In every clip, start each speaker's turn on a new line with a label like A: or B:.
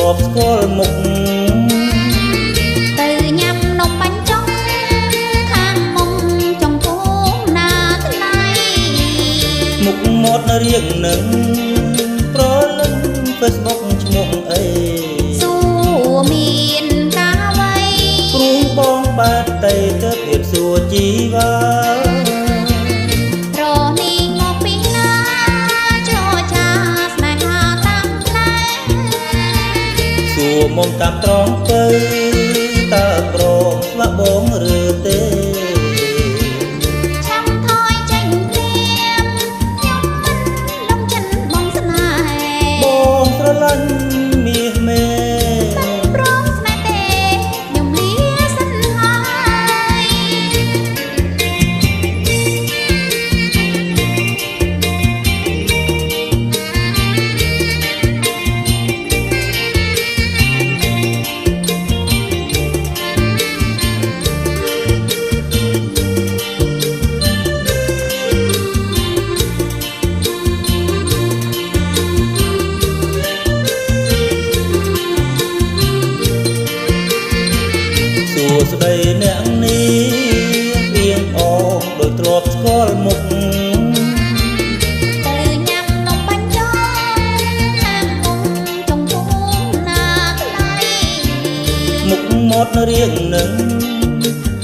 A: ធ្លាប់ស្គាល់មុខ
B: ទៅញ៉ាំនំបាញ់ចុងខាងមុខចង្ពោះណាថ្លៃ
A: មុខមាត់រៀងនឹងប្រលឹង Facebook ឈ្មោះអី
B: សួរមានកាវ័យ
A: ព្រួងបងបាត់ទៅទៅរៀបសួរជីវ៉ា
B: រនេះមកពីណាចរចាស្នេហាតាមផ្លែ
A: សួរមុំតាមត្រង់ទៅតើព្រមស្វាក់បងឬទេ
B: ឆាំថយចេញព្រាមខ្ញុំមិនលំចិនបងស្នេហ៍
A: បងស្រឡាញ់មាសមេ
B: មិនព្រមស្នេហ៍ទេខ្ញុំលាសិនហើយ
A: ស្ដីអ្នកនេះអៀងអងដោយធ្លាប់ស្គាល់មុខ
B: ទៅញ៉ាំនំបាញ់ចុងខាងមុខចង្ពោះណាថ្លៃ
A: មុខមាត់រៀងនឹង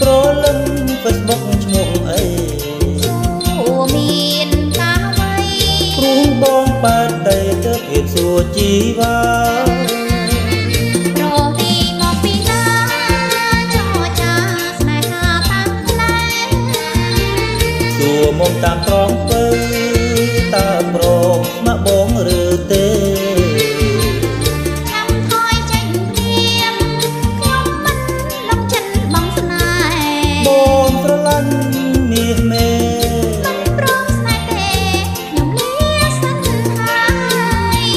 A: ប្រលឹង Facebook ឈ្មោះអី
B: សួរមានកាវ័យ
A: ព្រួងបងបាត់ទៅទៅរៀបសួរជីវ៉ាមុំតាមត្រង់ទៅតើព្រមស្ម័គ្របងឬទេ
B: ឆាំថយចេញព្រាមខ្ញុំមិនលំចិនបងស្នេហ៍
A: បងស្រឡាញ់មាសមេ
B: មិនព្រមស្នេហ៍ទេខ្ញុំលាសិនហើយ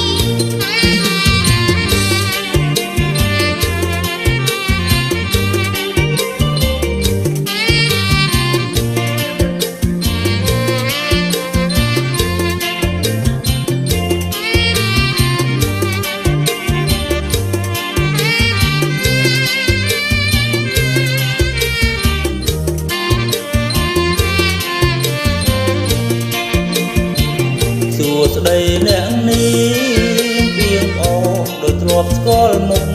A: ស្ដីអ្នកនេះអៀងអងដោយធ្លាប់ស្គាល់មុខ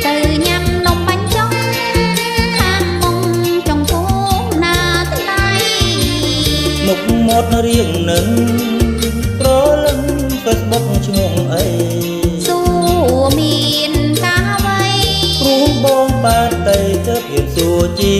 B: ទៅញ៉ាំនំបាញ់ចុងខាងមុខចង្ពោះណាថ្លៃ
A: មុខមាត់រៀងនឹងប្រលឹង Facebook ឈ្មោះអី
B: សួរមានកាវ័យ
A: ព្រួងបងបាត់ទៅទៅរៀបសួរជី